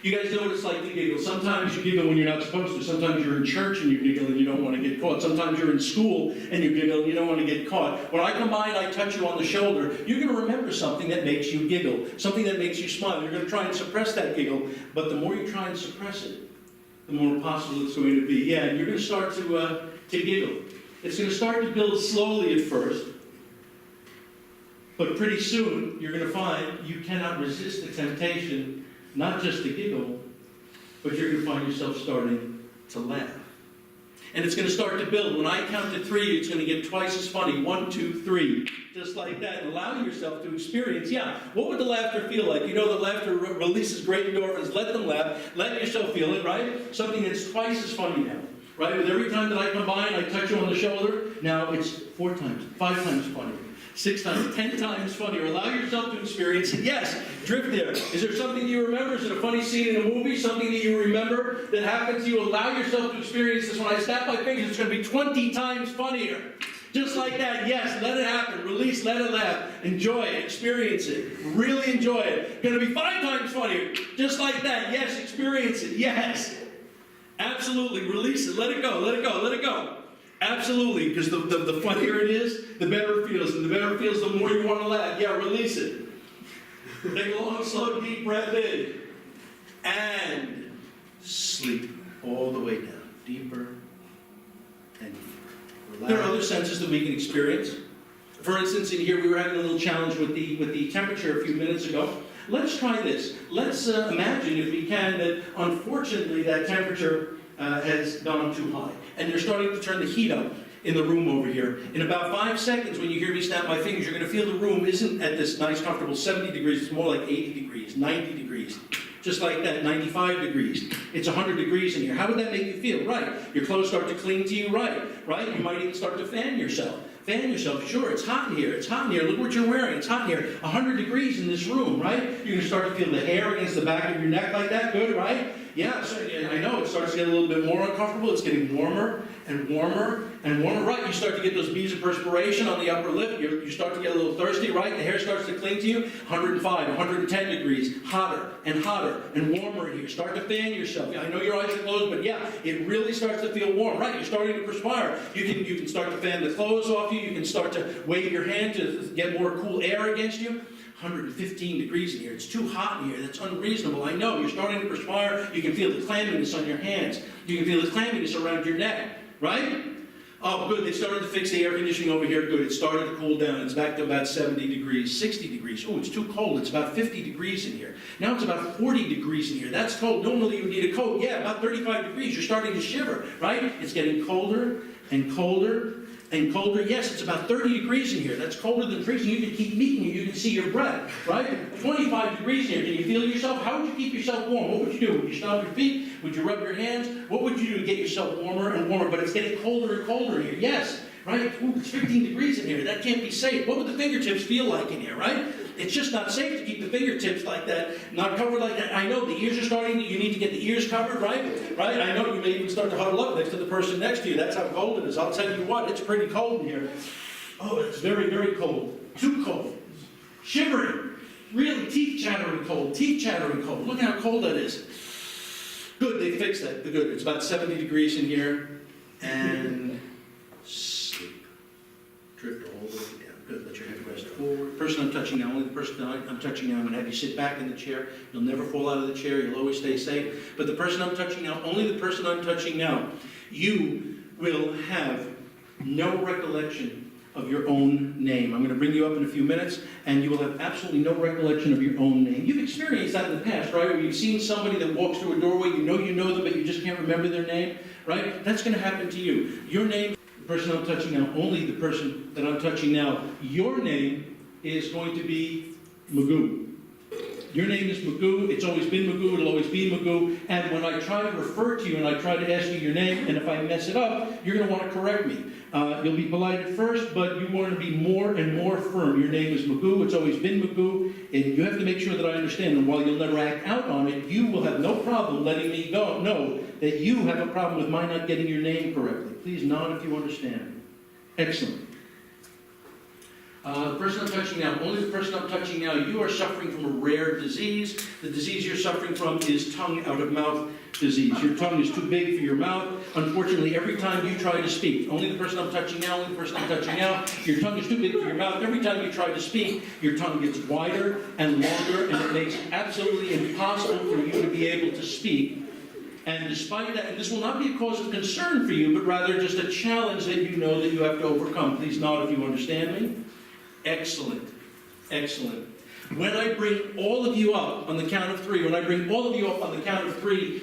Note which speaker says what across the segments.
Speaker 1: You guys know what it's like to giggle. Sometimes you giggle when you're not supposed to. Sometimes you're in church and you giggle and you don't want to get caught. Sometimes you're in school and you giggle and you don't want to get caught. When I come by and I touch you on the shoulder, you're going to remember something that makes you giggle, something that makes you smile. You're going to try and suppress that giggle, but the more you try and suppress it, the more possible it's going to be. Yeah, and you're going to start to giggle. It's going to start to build slowly at first, but pretty soon you're going to find you cannot resist the temptation not just to giggle, but you're going to find yourself starting to laugh. And it's going to start to build. When I count to 3, it's going to get twice as funny. 1, 2, 3. Just like that. And allow yourself to experience, what would the laughter feel like? You know that laughter releases great endorphins. Let them laugh. Let yourself feel it, right? Something that's twice as funny now. Right? With every time that I come by and I touch you on the shoulder, now it's 4 times, 5 times funnier. 6 times, 10 times funnier. Allow yourself to experience it. Yes, drift there. Is there something you remember? Is it a funny scene in a movie? Something that you remember that happened to you? Allow yourself to experience this. When I snap my fingers, it's going to be 20 times funnier. Just like that. Yes, let it happen. Release, let it laugh. Enjoy it. Experience it. Really enjoy it. Going to be 5 times funnier. Just like that. Yes, experience it. Yes. Absolutely. Release it. Let it go. Let it go. Let it go. Absolutely, because the funnier it is, the better it feels. And the better it feels, the more you want to laugh. Yeah, release it. Take a long, slow, deep breath in. And sleep all the way down. Deeper and deeper. Relax. There are other senses that we can experience. For instance, in here we were having a little challenge with the temperature a few minutes ago. Let's try this. Let's imagine, if we can, that unfortunately that temperature has gone too high. And they're starting to turn the heat up in the room over here. In about 5 seconds, when you hear me snap my fingers, you're going to feel the room isn't at this nice, comfortable 70 degrees. It's more like 80 degrees, 90 degrees. Just like that, 95 degrees. It's 100 degrees in here. How would that make you feel? Right. Your clothes start to cling to you, right? You might even start to fan yourself. Fan yourself. Sure, it's hot in here. It's hot in here. Look what you're wearing. It's hot in here. 100 degrees in this room, right? You're going to start to feel the hair against the back of your neck like that. Good, right? Yeah, so I know it starts to get a little bit more uncomfortable. It's getting warmer and warmer and warmer. Right, you start to get those beads of perspiration on the upper lip. You start to get a little thirsty, right? The hair starts to cling to you. 105, 110 degrees. Hotter and warmer here. Start to fan yourself. I know your eyes are closed, but yeah, it really starts to feel warm. Right, you're starting to perspire. You can start to fan the clothes off you. You can start to wave your hand to get more cool air against you. 115 degrees in here. It's too hot in here. That's unreasonable. I know. You're starting to perspire. You can feel the clamminess on your hands. You can feel the clamminess around your neck. Right? Oh, good. They started to fix the air conditioning over here. Good. It started to cool down. It's back to about 70 degrees, 60 degrees. Oh, it's too cold. It's about 50 degrees in here. Now it's about 40 degrees in here. That's cold. Normally you would need a coat. Yeah, about 35 degrees. You're starting to shiver. Right? It's getting colder and colder and colder. Yes, it's about 30 degrees in here. That's colder than freezing. You can keep meeting you. You can see your breath, right? 25 degrees in here. Can you feel yourself? How would you keep yourself warm? What would you do? Would you stomp your feet? Would you rub your hands? What would you do to get yourself warmer and warmer? But it's getting colder and colder in here. Yes, right? Ooh, it's 15 degrees in here. That can't be safe. What would the fingertips feel like in here, right? It's just not safe to keep the fingertips like that, not covered like that. I know the ears are starting, you need to get the ears covered, right? Right? I know you may even start to huddle up next to the person next to you. That's how cold it is. I'll tell you what, it's pretty cold in here. Oh, it's very, very cold. Too cold. Shivering. Really teeth chattering cold. Teeth chattering cold. Look how cold that is. Good, they fixed that. Good. It's about 70 degrees in here. And sleep. Drift all the way down. Good, let your head rest forward. The person I'm touching now, only the person I'm touching now, I'm going to have you sit back in the chair. You'll never fall out of the chair. You'll always stay safe. But the person I'm touching now, only the person I'm touching now, you will have no recollection of your own name. I'm going to bring you up in a few minutes, and you will have absolutely no recollection of your own name. You've experienced that in the past, right? Where you've seen somebody that walks through a doorway, you know them, but you just can't remember their name, right? That's going to happen to you. Your name, the person I'm touching now, only the person that I'm touching now, your name is going to be Magoo. Your name is Magoo. It's always been Magoo. It'll always be Magoo. And when I try to refer to you and I try to ask you your name, and if I mess it up, you're going to want to correct me. You'll be polite at first, but you want to be more and more firm. Your name is Magoo. It's always been Magoo. And you have to make sure that I understand. And while you'll never act out on it, you will have no problem letting me know that you have a problem with my not getting your name correctly. Please nod if you understand. Excellent. The person I'm touching now, only the person I'm touching now, you are suffering from a rare disease. The disease you're suffering from is tongue out of mouth disease. Your tongue is too big for your mouth. Unfortunately, every time you try to speak, only the person I'm touching now, only the person I'm touching now, your tongue is too big for your mouth. Every time you try to speak, your tongue gets wider and longer, and it makes it absolutely impossible for you to be able to speak. And despite that, and this will not be a cause of concern for you, but rather just a challenge that you know that you have to overcome. Please nod if you understand me. Excellent. Excellent. When I bring all of you up on the count of 3,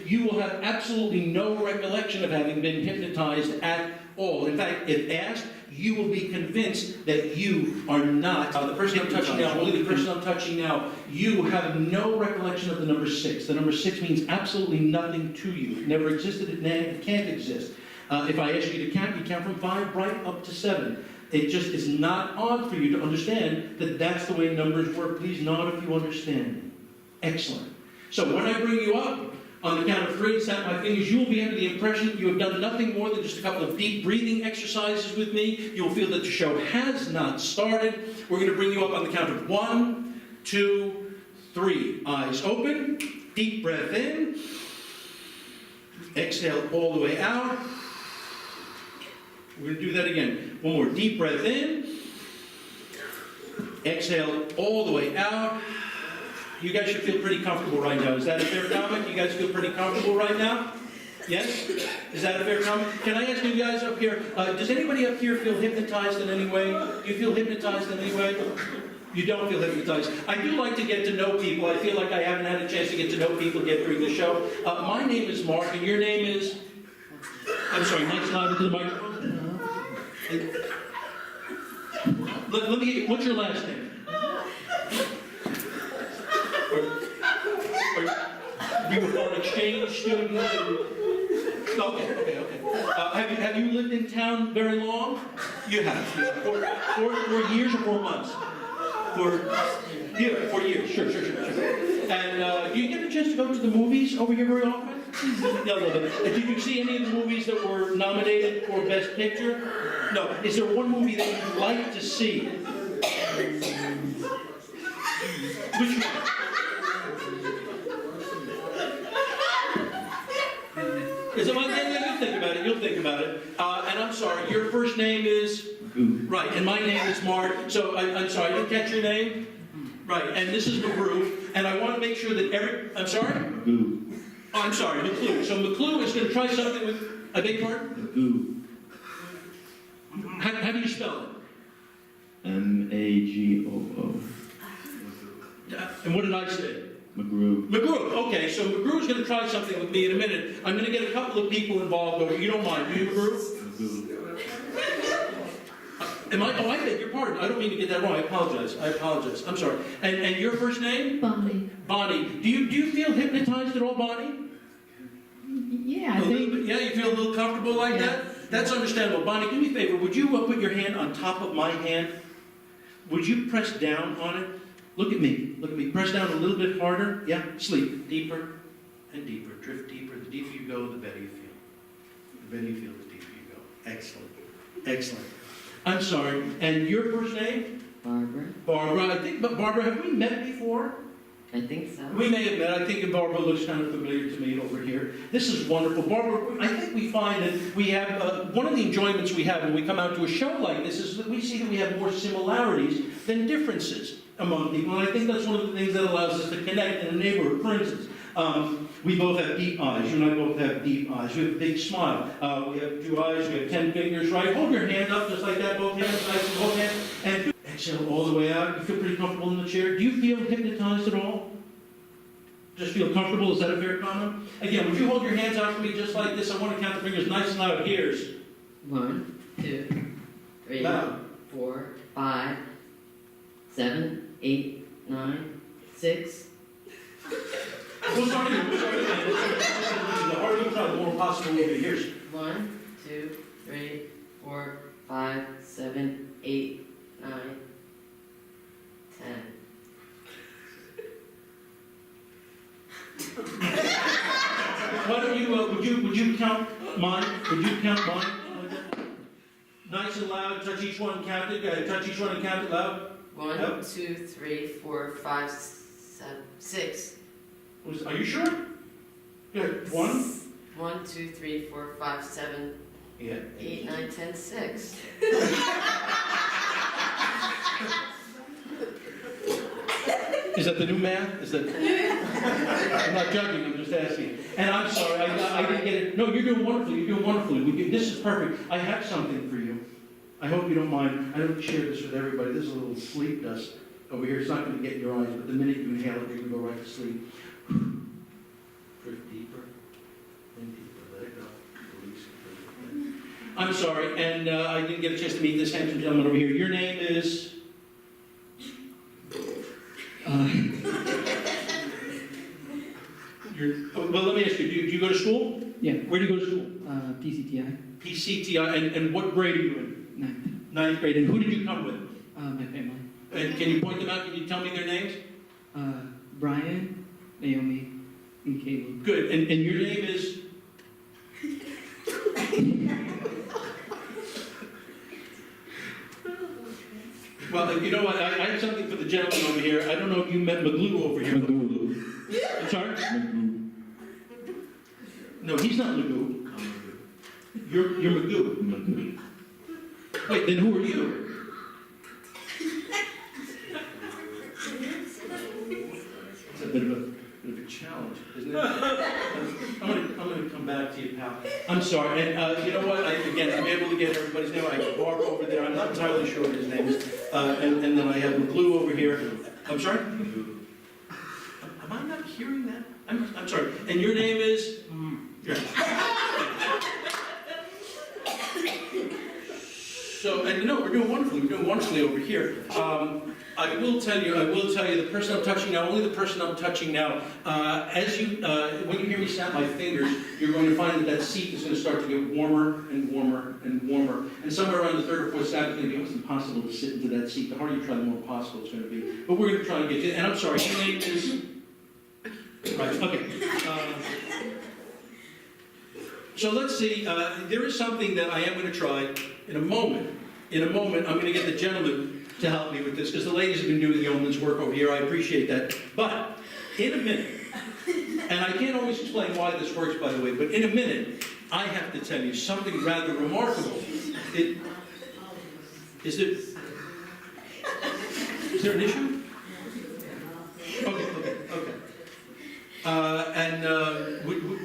Speaker 1: you will have absolutely no recollection of having been hypnotized at all. In fact, if asked, you will be convinced that you are not. The person I'm touching now, only the person I'm touching now, you have no recollection of the number 6. The number 6 means absolutely nothing to you. It never existed, it can't exist. If I ask you to count, you count from 5 right up to 7. It just is not odd for you to understand that that's the way numbers work. Please nod if you understand. Excellent. So when I bring you up, on the count of 3, snap my fingers, you will be under the impression that you have done nothing more than just a couple of deep breathing exercises with me. You will feel that the show has not started. We're going to bring you up on the count of 1, 2, 3. Eyes open. Deep breath in. Exhale all the way out. We're going to do that again. One more. Deep breath in. Exhale all the way out. You guys should feel pretty comfortable right now. Is that a fair comment? You guys feel pretty comfortable right now? Yes? Is that a fair comment? Can I ask you guys up here, does anybody up here feel hypnotized in any way? Do you feel hypnotized in any way? You don't feel hypnotized. I do like to get to know people. I feel like I haven't had a chance to get to know people yet during the show. My name is Mark, and your name is? I'm sorry, Mike's not into the microphone. Let me get you, what's your last name? Are you a foreign exchange student? Okay. Have you lived in town very long? You have. 4 years or 4 months? 4 years. Sure. And do you get a chance to go to the movies over here very often? No. Did you see any of the movies that were nominated for Best Picture? No. Is there one movie that you'd like to see? Which one? Is it one thing? You'll think about it. And I'm sorry, your first name is? Right, and my name is Mark. So I'm sorry, I didn't catch your name? Right, and this is McGrew. And I want to make sure that I'm sorry?
Speaker 2: Magoo.
Speaker 1: Oh, I'm sorry, McClue. So McClue is going to try something with, I beg your pardon?
Speaker 2: Magoo.
Speaker 1: How do you spell it?
Speaker 2: M-A-G-O-O.
Speaker 1: And what did I say?
Speaker 2: McGrew.
Speaker 1: McGrew. Okay, so McGrew is going to try something with me in a minute. I'm going to get a couple of people involved over. You don't mind, do you, McGrew?
Speaker 2: Magoo.
Speaker 1: Oh, I beg your pardon. I don't mean to get that wrong. I apologize. I'm sorry. And your first name?
Speaker 3: Bonnie.
Speaker 1: Bonnie. Do you feel hypnotized at all, Bonnie?
Speaker 3: Yeah, I think.
Speaker 1: Yeah, you feel a little comfortable like that? That's understandable. Bonnie, do me a favor. Would you put your hand on top of my hand? Would you press down on it? Look at me. Press down a little bit harder. Yeah, sleep. Deeper and deeper. Drift deeper. The deeper you go, the better you feel. The better you feel, the deeper you go. Excellent. I'm sorry. And your first name?
Speaker 3: Barbara.
Speaker 1: Barbara. Barbara, have we met before?
Speaker 3: I think so.
Speaker 1: We may have met. I think Barbara looks kind of familiar to me over here. This is wonderful. Barbara, I think we find that we have, one of the enjoyments we have when we come out to a show like this is that we see that we have more similarities than differences among people. And I think that's one of the things that allows us to connect in a neighborhood. For instance, we both have deep eyes. You and I both have deep eyes. We have a big smile. We have 2 eyes. We have 10 fingers, right? Hold your hand up just like that, both hands, nice and both hands. And exhale all the way out. You feel pretty comfortable in the chair. Do you feel hypnotized at all? Just feel comfortable? Is that a fair comment? Again, would you hold your hands out for me just like this? I want to count the fingers nice and loud. Here's
Speaker 3: 1, 2, 3,
Speaker 1: loud.
Speaker 3: 4, 5, 7, 8, 9, 6.
Speaker 1: We'll start again. The harder you try, the more possible will be. Here's
Speaker 3: 1, 2, 3, 4, 5, 7, 8, 9, 10. Why
Speaker 1: don't you, would you count mine? Would you count mine? Nice nice and loud. Touch each one, count it. Go ahead, touch each one and count it loud.
Speaker 3: 1,
Speaker 1: Yep.
Speaker 3: 2, 3, 4, 5, 7, 6.
Speaker 1: Are you sure? Good. 1?
Speaker 3: 1, 2, 3, 4, 5, 7,
Speaker 1: Yeah.
Speaker 3: 8, 9, 10, 6.
Speaker 1: Is that the new math? Is that? I'm not judging. I'm just asking. And I'm sorry, I didn't get it. No, you're doing wonderfully. You're doing wonderfully. This is perfect. I have something for you. I hope you don't mind. I don't share this with everybody. This is a little sleep dust over here. It's not going to get in your eyes, but the minute you inhale it, you're going to go right to sleep. Breathe deeper and deeper. Let it go. Release it. I'm sorry, and I didn't get a chance to meet this handsome gentleman over here. Your name is? Well, let me ask you, do you go to school?
Speaker 4: Yeah,
Speaker 1: Where do you go to school?
Speaker 4: PCTI,
Speaker 1: PCTI, and what grade are you in?
Speaker 4: 9th.
Speaker 1: Ninth grade, and who did you come with?
Speaker 4: My family.
Speaker 1: And can you point them out? Can you tell me their names?
Speaker 4: Brian, Naomi, and Caleb.
Speaker 1: Good, and your name is? Well, you know what, I have something for the gentleman over here. I don't know if you met Maglue over here.
Speaker 2: Magoo.
Speaker 1: I'm sorry?
Speaker 2: Magoo.
Speaker 1: No, he's not Magoo. You're Magoo.
Speaker 2: Magoo.
Speaker 1: Wait, then who are you? It's a bit of a challenge, isn't it? I'm gonna come back to you, pal. I'm sorry, and you know what? Again, I'm able to get everybody's name. I have Barb over there. I'm not entirely sure what his name is. And then I have Maglue over here. I'm sorry. Am I not hearing that? I'm sorry. And your name is? Yeah. So, and you know, we're doing wonderfully. We're doing wonderfully over here. I will tell you, the person I'm touching now, only the person I'm touching now, when you hear me snap my fingers, you're going to find that seat is going to start to get warmer and warmer and warmer. And somewhere around the third or fourth snap, it's going to be almost impossible to sit into that seat. The harder you try, the more possible it's going to be. But we're going to try and get you. And I'm sorry, your name is? Right, okay. So let's see, there is something that I am going to try in a moment. In a moment, I'm going to get the gentleman to help me with this, because the ladies have been doing the yeoman's work over here. I appreciate that. But in a minute, and I can't always explain why this works, by the way, but in a minute, I have to tell you something rather remarkable. Is there an issue? Okay.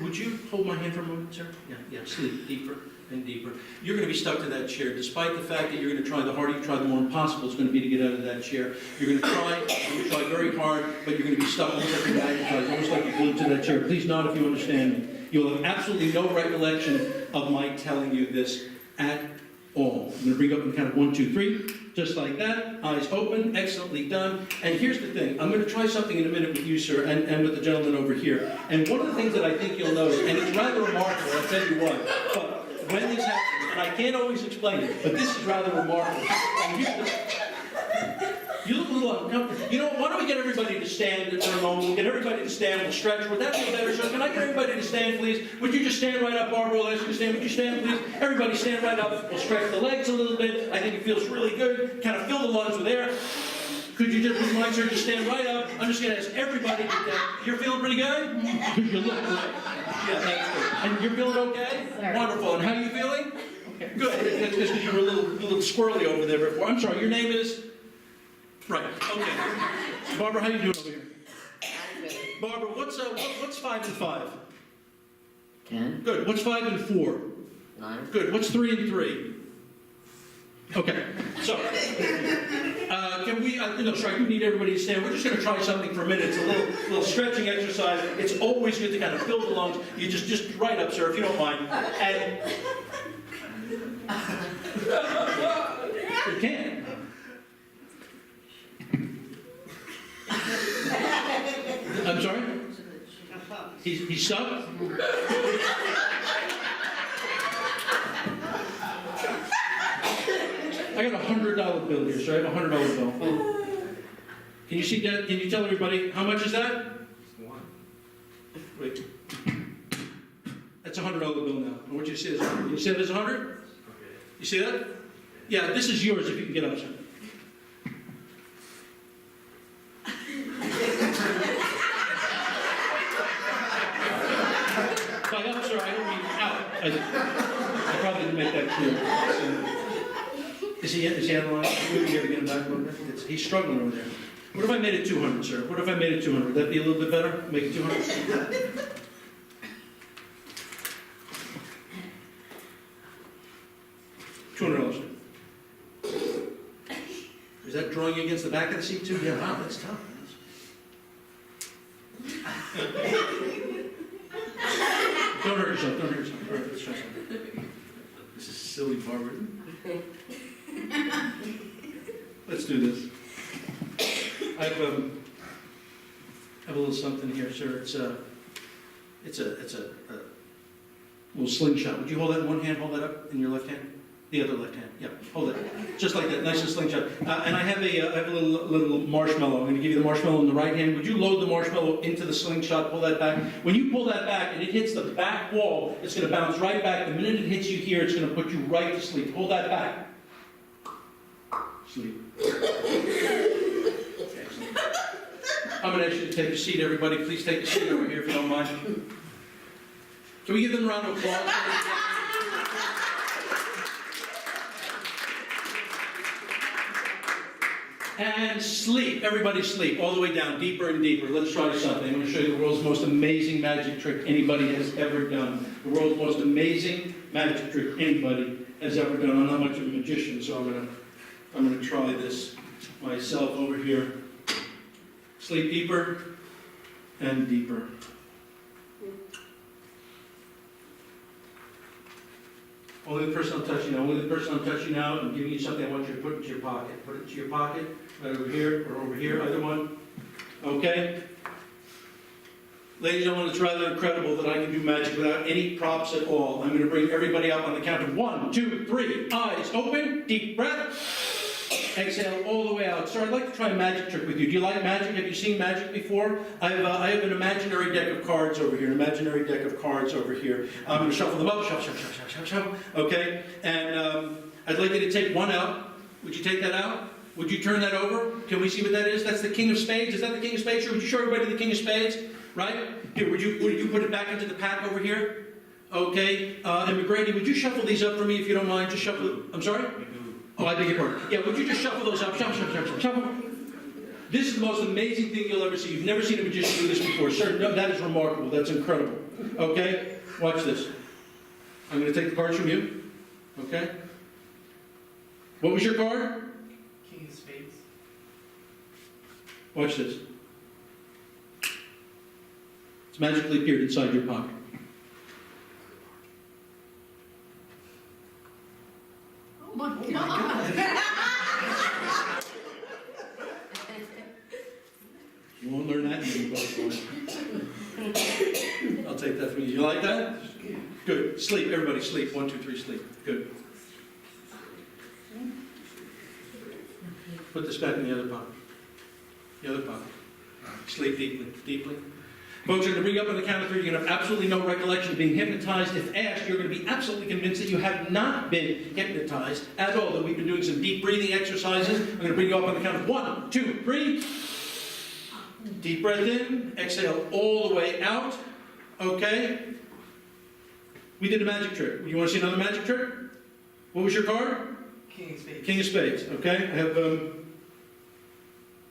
Speaker 1: Would you hold my hand for a moment, sir? Yeah, sleep deeper and deeper. You're going to be stuck to that chair, despite the fact that you're going to try. The harder you try, the more impossible it's going to be to get out of that chair. You're going to try very hard, but you're going to be stuck almost like you're magnetized, almost like you're glued to that chair. Please nod if you understand me. You'll have absolutely no recollection of my telling you this at all. I'm going to bring up and count of 1, 2, 3. Just like that, eyes open, excellently done. And here's the thing, I'm going to try something in a minute with you, sir, and with the gentleman over here. And one of the things that I think you'll notice, and it's rather remarkable, I'll tell you what, but when this happens, and I can't always explain it, but this is rather remarkable. And you look a little uncomfortable. You know what, why don't we get everybody to stand for a moment? We'll get everybody to stand, we'll stretch. Would that feel better, sir? Can I get everybody to stand, please? Would you just stand right up, Barbara? I'll ask you to stand. Would you stand, please? Everybody stand right up. We'll stretch the legs a little bit. I think it feels really good. Kind of fill the lungs with air. Could you just, would you mind, sir, just stand right up? I'm just going to ask everybody to stand. You're feeling pretty good? You look great. Yeah, that's good. And you're feeling okay? Wonderful. And how are you feeling? Okay. Good. It's just because you were a little squirrely over there before. I'm sorry, your name is? Right, okay. Barbara, how you doing over here? Barbara, what's 5 and 5?
Speaker 3: 10,
Speaker 1: Good. What's 5 and 4?
Speaker 3: 9,
Speaker 1: Good. What's 3 and 3? Okay. So, can we? No, sorry. You need everybody to stand. We're just going to try something for a minute. It's a little stretching exercise. It's always good to kind of fill the lungs. You just right up, sir, if you don't mind. And you can. I'm sorry? He's stuck? I got a $100 bill here, sir. I have a $100 bill. Can you see that? Can you tell everybody how much is that? Wait. That's a $100 bill now. I want you to see this. Can you see that as 100? You see that? Yeah, this is yours if you can get up, sir. By up, sir, I don't mean out. I probably didn't make that clear. So, is he on the line? Maybe you gotta get him back a little bit. He's struggling over there. What if I made it 200, sir? What if I made it 200? Would that be a little bit better? Make it 200? $200, sir. Is that drawing you against the back of the seat too? Yeah, wow, that's tough. Don't hurt yourself, don't hurt yourself. All right, let's try something. This is silly, Barbara. Let's do this. I have a little something here, sir. It's a little slingshot. Would you hold that in one hand? Hold that up in your left hand. The other left hand. Yeah, hold it. Just like that, nice and slingshot. And I have a little marshmallow. I'm going to give you the marshmallow in the right hand. Would you load the marshmallow into the slingshot? Pull that back. When you pull that back and it hits the back wall, it's going to bounce right back. The minute it hits you here, it's going to put you right to sleep. Hold that back. Sleep. Excellent. I'm going to ask you to take a seat, everybody. Please take a seat over here if you don't mind. Can we give them a round of applause? And sleep. Everybody sleep. All the way down, deeper and deeper. Let's try something. I'm going to show you the world's most amazing magic trick anybody has ever done. The world's most amazing magic trick anybody has ever done. I'm not much of a magician, so I'm going to try this myself over here. Sleep deeper and deeper. Only the person I'm touching now. Only the person I'm touching now. I'm giving you something I want you to put into your pocket. Put it into your pocket, right over here or over here, either one. Okay? Ladies and gentlemen, it's rather incredible that I can do magic without any props at all. I'm going to bring everybody up on the count of 1, 2, 3. Eyes open. Deep breath. Exhale all the way out. Sir, I'd like to try a magic trick with you. Do you like magic? Have you seen magic before? I have an imaginary deck of cards over here. An imaginary deck of cards over here. I'm going to shuffle them up. Shuffle, shuffle, shuffle, shuffle, shuffle. Okay? And I'd like you to take one out. Would you take that out? Would you turn that over? Can we see what that is? That's the King of Spades. Is that the King of Spades? Or would you show everybody the King of Spades? Right? Here, would you put it back into the pack over here? Okay. And McGrady, would you shuffle these up for me if you don't mind? Just shuffle. I'm sorry? Oh, I beg your pardon. Yeah, would you just shuffle those up? Shuffle, shuffle, shuffle, shuffle. This is the most amazing thing you'll ever see. You've never seen a magician do this before. Sir, no, that is remarkable. That's incredible. Okay? Watch this. I'm going to take the cards from you. Okay? What was your card?
Speaker 3: King of Spades.
Speaker 1: Watch this. It's magically appeared inside your pocket.
Speaker 3: Oh my God.
Speaker 1: You won't learn that in I'll take that from you. You like that? Good. Sleep. Everybody sleep. 1, 2, 3, sleep. Good. Put this back in the other pocket. The other pocket. Sleep deeply. Deeply. Folks, I'm going to bring you up on the count of 3. You're going to have absolutely no recollection of being hypnotized. If asked, you're going to be absolutely convinced that you have not been hypnotized at all, that we've been doing some deep breathing exercises. I'm going to bring you up on the count of 1, 2, 3. Deep breath in. Exhale all the way out. Okay? We did a magic trick. You want to see another magic trick? What was your card?
Speaker 3: King of Spades.
Speaker 1: King of Spades. Okay? I have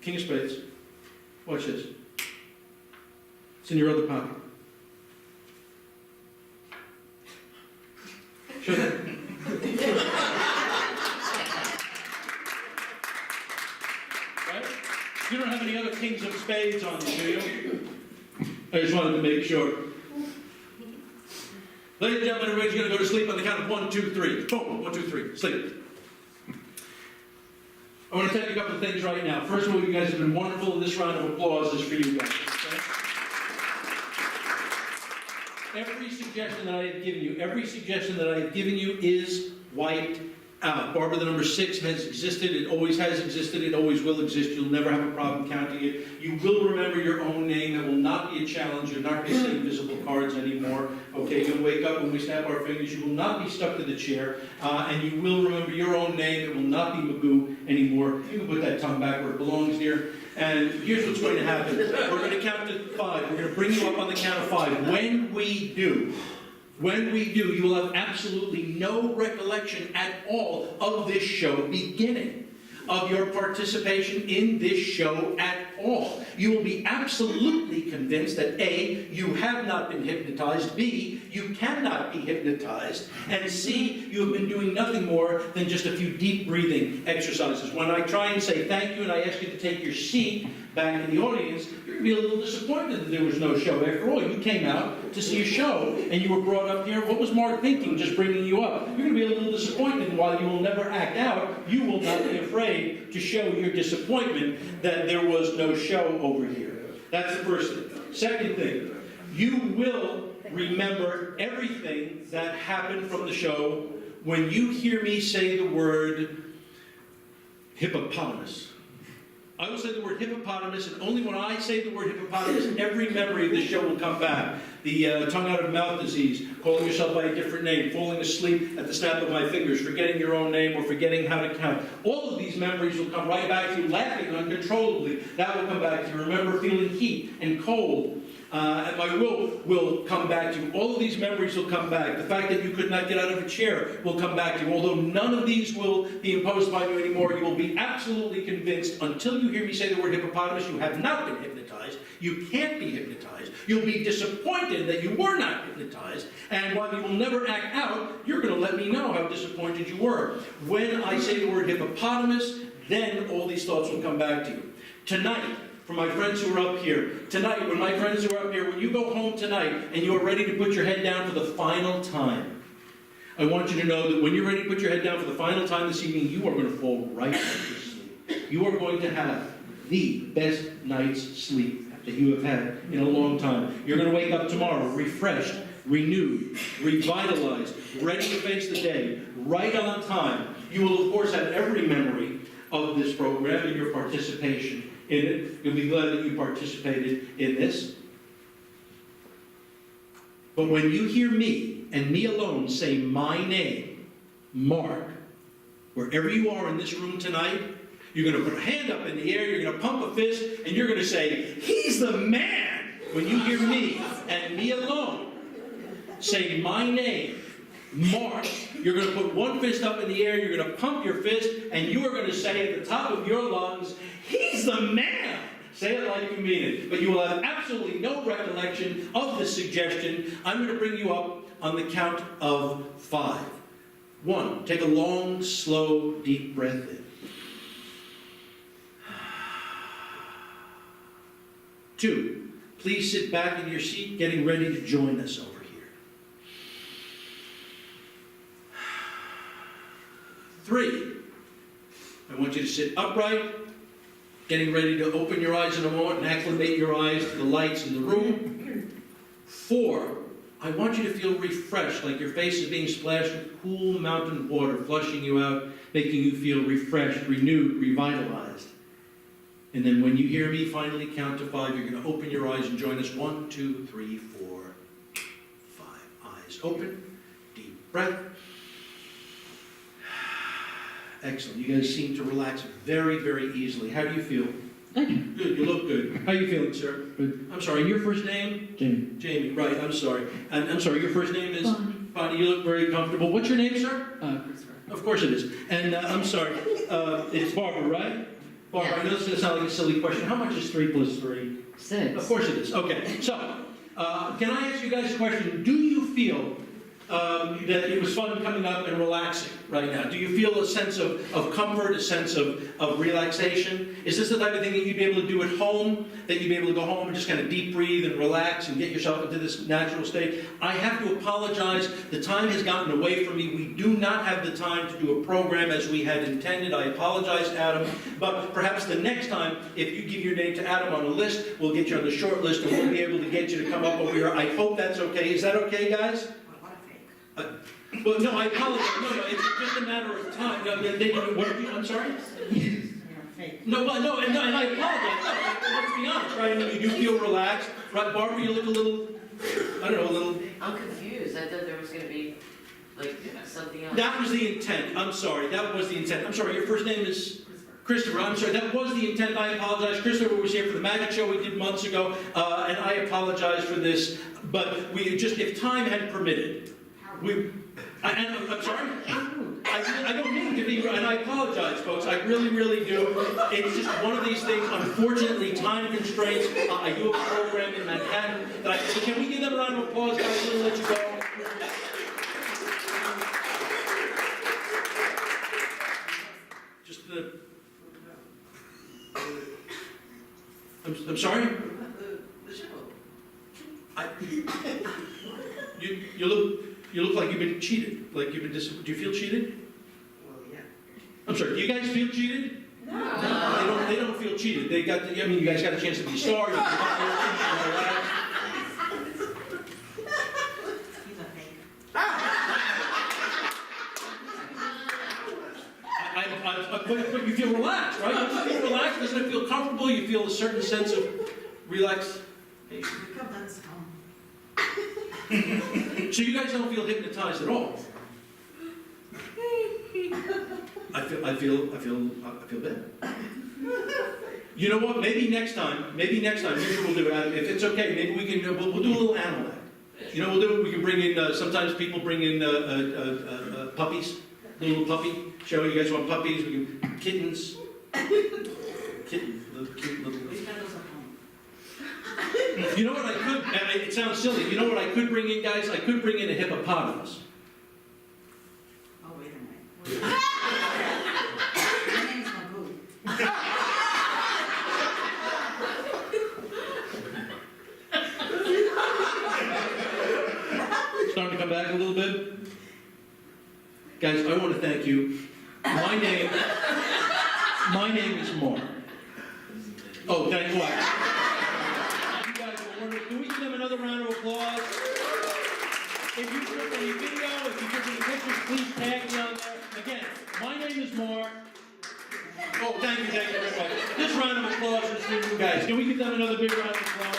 Speaker 1: King of Spades. Watch this. It's in your other pocket. Show that. Right? You don't have any other Kings of Spades on you, do you? I just wanted to make sure. Ladies and gentlemen, everybody's going to go to sleep on the count of 1, 2, 3. Boom! 1, 2, 3. Sleep. I want to tell you a couple of things right now. First of all, you guys have been wonderful, and this round of applause is for you guys. Okay? Every suggestion that I have given you is white Barbara, the number 6 has existed, it always has existed, it always will exist. You'll never have a problem counting it. You will remember your own name. It will not be a challenge. You're not going to see invisible cards anymore. Okay, you'll wake up when we snap our fingers. You will not be stuck to the chair. And you will remember your own name. It will not be Magoo anymore. You can put that tongue back where it belongs, dear. And here's what's going to happen. We're going to count to 5. We're going to bring you up on the count of 5. When we do, you will have absolutely no recollection at all of this show beginning, of your participation in this show at all. You will be absolutely convinced that A, you have not been hypnotized, B, you cannot be hypnotized, and C, you have been doing nothing more than just a few deep breathing exercises. When I try and say thank you and I ask you to take your seat back in the audience, you're going to be a little disappointed that there was no show. After all, you came out to see a show and you were brought up here. What was Mark thinking just bringing you up? You're going to be a little disappointed, and while you will never act out, you will not be afraid to show your disappointment that there was no show over here. That's the first thing. Second thing, you will remember everything that happened from the show when you hear me say the word hippopotamus. I will say the word hippopotamus, and only when I say the word hippopotamus, every memory of this show will come back. The tongue out of mouth disease, calling yourself by a different name, falling asleep at the snap of my fingers, forgetting your own name, or forgetting how to count. All of these memories will come right back to you, laughing uncontrollably. That will come back to you. Remember feeling heat and cold. And my will come back to you. All of these memories will come back. The fact that you could not get out of a chair will come back to you. Although none of these will be imposed upon you anymore, you will be absolutely convinced until you hear me say the word hippopotamus, you have not been hypnotized. You can't be hypnotized. You'll be disappointed that you were not hypnotized. And while you will never act out, you're going to let me know how disappointed you were. When I say the word hippopotamus, then all these thoughts will come back to you. Tonight, for my friends who are up here, tonight, when my friends who are up here, when you go home tonight and you are ready to put your head down for the final time, I want you to know that when you're ready to put your head down for the final time this evening, you are going to fall right back to sleep. You are going to have the best night's sleep that you have had in a long time. You're going to wake up tomorrow refreshed, renewed, revitalized, ready to face the day, right on time. You will, of course, have every memory of this program and your participation in it. You'll be glad that you participated in this. But when you hear me, and me alone, say my name, Mark, wherever you are in this room tonight, you're going to put a hand up in the air, you're going to pump a fist, and you're going to say, he's the man! When you hear me, and me alone, say my name, Mark, you're going to put one fist up in the air, you're going to pump your fist, and you are going to say at the top of your lungs, he's the man! Say it like you mean it. But you will have absolutely no recollection of the suggestion. I'm going to bring you up on the count of 5. 1, take a long, slow, deep breath in. 2, please sit back in your seat, getting ready to join us over here. 3, I want you to sit upright, getting ready to open your eyes in a moment and acclimate your eyes to the lights in the room. 4, I want you to feel refreshed, like your face is being splashed with cool mountain water, flushing you out, making you feel refreshed, renewed, revitalized. And then when you hear me finally count to 5, you're going to open your eyes and join us. 1, 2, 3, 4, 5. Eyes open. Deep breath. Excellent. You guys seem to relax very, very easily. How do you feel?
Speaker 4: Thank you.
Speaker 1: Good. You look good. How are you feeling, sir?
Speaker 4: Good.
Speaker 1: I'm sorry. Your first name?
Speaker 4: Jamie.
Speaker 1: Jamie. Right. I'm sorry. And I'm sorry. Your first name is?
Speaker 4: Bonnie.
Speaker 1: Bonnie. You look very comfortable. What's your name, sir?
Speaker 4: Christopher.
Speaker 1: Of course it is. And I'm sorry. It's Barbara, right? Barbara, I know this is going to sound like a silly question. How much is 3 plus 3?
Speaker 4: 6.
Speaker 1: Of course it is. Okay. So, can I ask you guys a question? Do you feel that it was fun coming up and relaxing right now? Do you feel a sense of comfort, a sense of relaxation? Is this the type of thing that you'd be able to do at home? That you'd be able to go home and just kind of deep breathe and relax and get yourself into this natural state? I have to apologize. The time has gotten away from me. We do not have the time to do a program as we had intended. I apologize, Adam. But perhaps the next time, if you give your name to Adam on the list, we'll get you on the short list and we'll be able to get you to come up over here. I hope that's okay. Is that okay, guys? Well, no, I apologize. No, it's just a matter of time. No, I'm sorry? No, well, no, and I apologize. No, let's be honest, right? I mean, you do feel relaxed. Right, Barbara, you look a little, I don't know, a little...
Speaker 3: I'm confused. I thought there was gonna be, like, something else.
Speaker 1: That was the intent. I'm sorry. That was the intent. I'm sorry. Your first name is Christopher. I'm sorry. That was the intent. I apologize. Christopher was here for the magic show we did months ago, and I apologize for this. But we just, if time had permitted, I'm sorry. I don't mean to be, and I apologize, folks. I really, really do. It's just one of these things. Unfortunately, time constraints. I do have a program in Manhattan. So can we give them a round of applause, guys? We'll let you go. Just the. I'm sorry.
Speaker 3: The show.
Speaker 1: You look like you've been cheated. Like you've been do you feel cheated?
Speaker 3: Well, yeah.
Speaker 1: I'm sorry. Do you guys feel cheated?
Speaker 3: No.
Speaker 1: They don't feel cheated. They got. I mean, you guys got a chance to be sorry. But you feel relaxed, right? Don't you feel relaxed? Doesn't it feel comfortable? You feel a certain sense of relaxation. So you guys don't feel hypnotized at all? I feel bad. You know what? Maybe next time, here's what we'll do, Adam. If it's okay, maybe we can, we'll do a little animal act. You know, we can bring in, sometimes people bring in puppies, little puppy show. You guys want puppies? We can, kittens, little cute little. You know what I could, and it sounds silly, you know what I could bring in, guys? I could bring in a hippopotamus.
Speaker 5: Oh, wait a minute. My name's Magoo.
Speaker 1: Starting to come back a little bit. Guys, I want to thank you. My name is Mark. Oh, thank you. You guys are wonderful. Can we give them another round of applause? If you took any video, if you took any pictures, please tag me on there. Again, my name is Mark. Oh, thank you very much. This round of applause is for you guys. Can we give them another big round of applause?